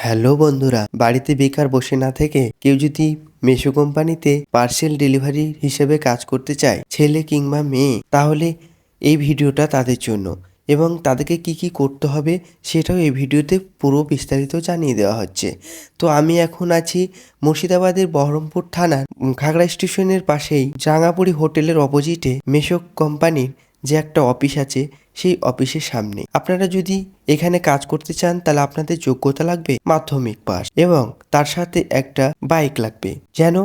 Hello বন্ধুরা, বাড়িতে বেকার বসে না থেকে কেউ যদি মিশো কোম্পানিতে পার্সেল ডেলিভারি হিসেবে কাজ করতে চায়, ছেলে কিংবা মেয়ে, তাহলে এই ভিডিওটা তাদের জন্য। এবং তাদেরকে কি কি করতে হবে সেটাও এই ভিডিওতে পুরো বিস্তারিত জানিয়ে দেওয়া হচ্ছে। তো আমি এখন আছি মুর্শিদাবাদের বহরমপুর থানার খাগড়া স্টেশনের পাশেই জাঙ্গাপুরি হোটেলের অপোজিটে মিশো কোম্পানির যে একটা অফিস আছে সেই অফিসের সামনে। আপনারা যদি এখানে কাজ করতে চান তাহলে আপনাদের যোগ্যতা লাগবে মাধ্যমিক পাস এবং তার সাথে একটা বাইক লাগবে, যেন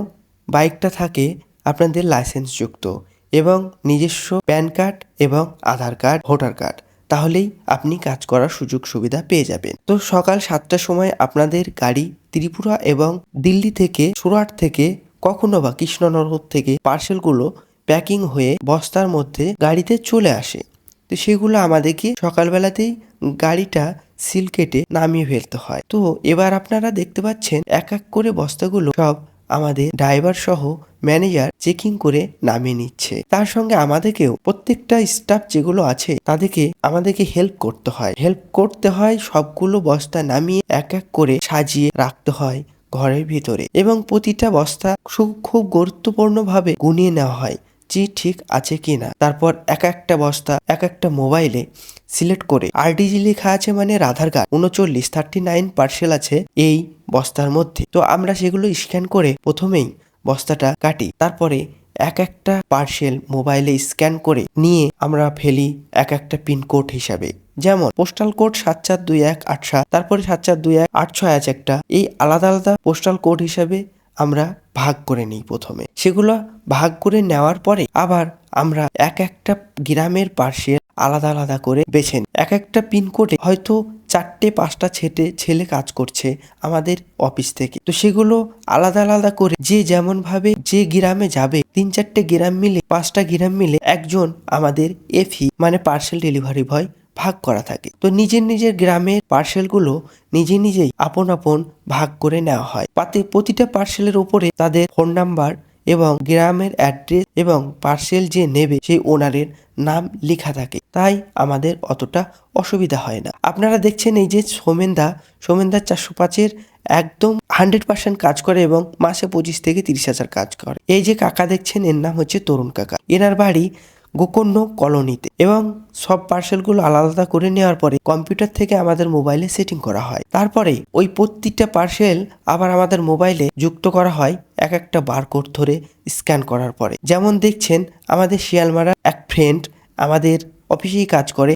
বাইকটা থাকে আপনাদের লাইসেন্স যুক্ত এবং নিজস্ব প্যান কার্ড এবং আধার কার্ড, ভোটার কার্ড, তাহলেই আপনি কাজ করার সুযোগ সুবিধা পেয়ে যাবেন। তো সকাল 7টার সময় আপনাদের গাড়ি ত্রিপুরা এবং দিল্লি থেকে, সুরাট থেকে, কখনো বা কৃষ্ণনগর থেকে পার্সেলগুলো প্যাকিং হয়ে বস্তার মধ্যে গাড়িতে চলে আসে। তো সেগুলো আমাদেরকে সকালবেলাতেই গাড়িটা সিল কেটে নামিয়ে ফেলতে হয়। তো এবার আপনারা দেখতে পাচ্ছেন এক এক করে বস্তাগুলো সব আমাদের ড্রাইভার সহ ম্যানেজার চেকিং করে নামিয়ে নিচ্ছে। তার সঙ্গে আমাদেরকেও প্রত্যেকটা স্টাফ যেগুলো আছে তাদেরকে আমাদেরকে হেল্প করতে হয় সবগুলো বস্তা নামিয়ে এক এক করে সাজিয়ে রাখতে হয় ঘরের ভিতরে এবং প্রতিটা বস্তা খুব গুরুত্বপূর্ণভাবে গুনিয়ে নেওয়া হয় যে ঠিক আছে কিনা। তারপর এক একটা বস্তা এক একটা মোবাইলে সিলেক্ট করে RDG লেখা আছে, মানে আধার কার্ড 3939 পার্সেল আছে এই বস্তার মধ্যে। তো আমরা সেগুলো স্ক্যান করে প্রথমেই বস্তাটা কাটি, তারপরে এক একটা পার্সেল মোবাইলে স্ক্যান করে নিয়ে আমরা ফেলি এক একটা পিনকোড হিসাবে। যেমন পোস্টাল কোড 742187, তারপরে 742186 আছে একটা। এই আলাদা আলাদা পোস্টাল কোড হিসাবে আমরা ভাগ করে নিই প্রথমে। সেগুলো ভাগ করে নেওয়ার পরে আবার আমরা এক একটা গ্রামের পার্সেল আলাদা আলাদা করে বেছে নিই। এক একটা পিনকোডে হয়তো 4-5টা ছেলে কাজ করছে আমাদের অফিস থেকে। তো সেগুলো আলাদা আলাদা করে যে যেমন ভাবে যে গ্রামে যাবে, 3-4টে গ্রাম মিলে 5টা গ্রাম মিলে একজন আমাদের এফি মানে পার্সেল ডেলিভারি বয় ভাগ করা থাকে। তো নিজের গ্রামের পার্সেলগুলো নিজেই আপন ভাগ করে নেওয়া হয়। প্রতিটা পার্সেলের উপরে তাদের ফোন নাম্বার এবং গ্রামের অ্যাড্রেস এবং পার্সেল যে নেবে সেই ওনারের নাম লেখা থাকে, তাই আমাদের অতটা অসুবিধা হয় না। আপনারা দেখছেন এই যে সোমেনদা 405-এর একদম 100% কাজ করে এবং মাসে 25 থেকে 30,000 কাজ করে। এই যে কাকা দেখছেন এর নাম হচ্ছে তরুণ কাকা। এনার বাড়ি গোকর্ণ কলোনিতে এবং সব পার্সেলগুলো আলাদা করে নেওয়ার পরে কম্পিউটার থেকে আমাদের মোবাইলে সেটিং করা হয়। তারপরে ওই প্রত্যেকটা পার্সেল আবার আমাদের মোবাইলে যুক্ত করা হয় এক একটা বারকোড ধরে স্ক্যান করার পরে। যেমন দেখছেন আমাদের শিয়ালমারা এক ফ্রেন্ড আমাদের অফিসেই কাজ করে,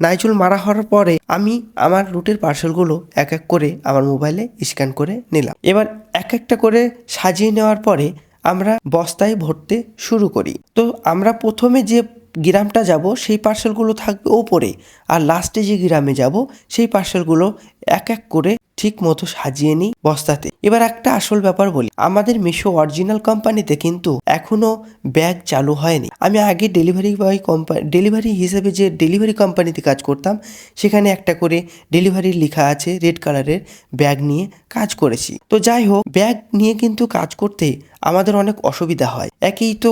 নাইজুল মারা হওয়ার পরে আমি আমার রুটের পার্সেলগুলো এক এক করে আমার মোবাইলে স্ক্যান করে নিলাম। এবার এক একটা করে সাজিয়ে নেওয়ার পরে আমরা বস্তায় ভরতে শুরু করি। তো আমরা প্রথমে যে গ্রামটা যাব সেই পার্সেলগুলো থাকবে ওপরে, আর লাস্টে যে গ্রামে যাব সেই পার্সেলগুলো এক এক করে ঠিক মতো সাজিয়ে নিই বস্তাতে। এবার একটা আসল ব্যাপার বলি, আমাদের মিশো অরিজিনাল কোম্পানিতে কিন্তু এখনো ব্যাগ চালু হয়নি। আমি আগে ডেলিভারি হিসেবে যে ডেলিভারি কোম্পানিতে কাজ করতাম সেখানে একটা করে ডেলিভারি লেখা আছে রেড কালারের ব্যাগ নিয়ে কাজ করেছি। তো যাই হোক, ব্যাগ নিয়ে কিন্তু কাজ করতে আমাদের অনেক অসুবিধা হয়। একই তো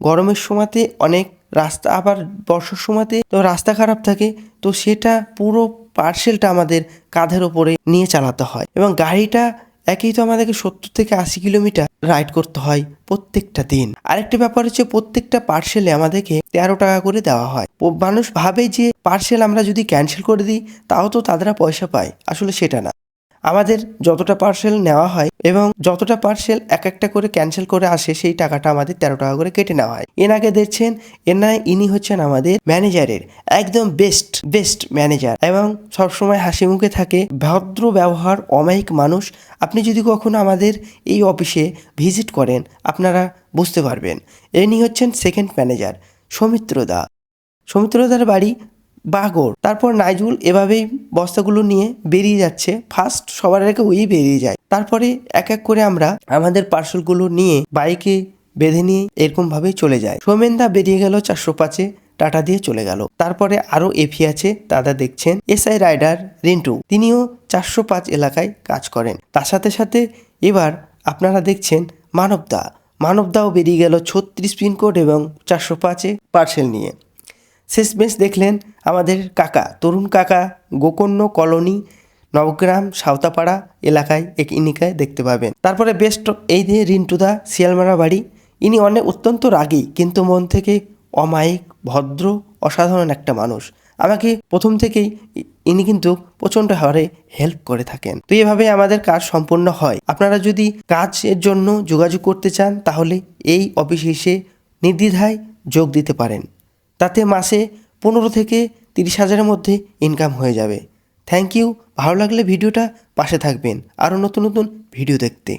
গরমের সময়তে অনেক রাস্তা, আবার বর্ষার সময়তে তো রাস্তা খারাপ থাকে, তো সেটা পুরো পার্সেলটা আমাদের কাঁধের ওপরে নিয়ে চালাতে হয় এবং গাড়িটা একই তো আমাদেরকে 70 থেকে 80 কিলোমিটার রাইড করতে হয় প্রত্যেকটা দিন। আরেকটা ব্যাপার হচ্ছে প্রত্যেকটা পার্সেলে আমাদেরকে 13 টাকা করে দেওয়া হয়। মানুষ ভাবে যে পার্সেল আমরা যদি ক্যান্সেল করে দিই তাও তো তারা পয়সা পায়, আসলে সেটা না। আমাদের যতটা পার্সেল নেওয়া হয় এবং যতটা পার্সেল এক একটা করে ক্যান্সেল করে আসে সেই টাকাটা আমাদের 13 টাকা করে কেটে নেওয়া হয়। এনাকে দেখছেন ইনি হচ্ছেন আমাদের ম্যানেজারের একদম বেস্ট ম্যানেজার এবং সবসময় হাসি মুখে থাকে, ভদ্র ব্যবহার, অমায়িক মানুষ। আপনি যদি কখনো আমাদের এই অফিসে ভিজিট করেন আপনারা বুঝতে পারবেন। ইনি হচ্ছেন সেকেন্ড ম্যানেজার সৌমিত্রদার বাড়ি বাগড়। তারপর নাইজুল এভাবেই বস্তাগুলো নিয়ে বেরিয়ে যাচ্ছে। ফার্স্ট সবার আগে ওই বেরিয়ে যায়, তারপরে এক এক করে আমরা আমাদের পার্সেলগুলো নিয়ে বাইকে বেঁধে নিয়ে এরকম ভাবেই চলে যায়। সোমেনদা বেরিয়ে গেল 405-এ, টাটা দিয়ে চলে গেল। তারপরে আরো এফি আছে, দাদা দেখছেন এসআই রাইডার রিন্টু, তিনিও 405 এলাকায় কাজ করেন। তার সাথে এবার আপনারা দেখছেন মানবদাও বেরিয়ে গেল 36 পিনকোড এবং 405-এ পার্সেল নিয়ে। শেষমেশ দেখলেন আমাদের কাকা তরুণ কাকা গোকর্ণ কলোনি নবগ্রাম সাঁওতাপাড়া এলাকায় ইনিকায় দেখতে পাবেন। তারপরে বেস্ট এই যে রিন্টুদা শিয়ালমারা বাড়ি, ইনি অত্যন্ত রাগী কিন্তু মন থেকে অমায়িক, ভদ্র, অসাধারণ একটা মানুষ। আমাকে প্রথম থেকেই ইনি কিন্তু প্রচণ্ড হারে হেল্প করে থাকেন। তো এভাবে আমাদের কাজ সম্পূর্ণ হয়। আপনারা যদি কাজের জন্য যোগাযোগ করতে চান তাহলে এই অফিসে এসে নির্দ্বিধায় যোগ দিতে পারেন। তাতে মাসে 15 থেকে 30,000-এর মধ্যে ইনকাম হয়ে যাবে। Thank you. ভালো লাগলে ভিডিওটা পাশে থাকবেন আরও নতুন নতুন ভিডিও দেখতে।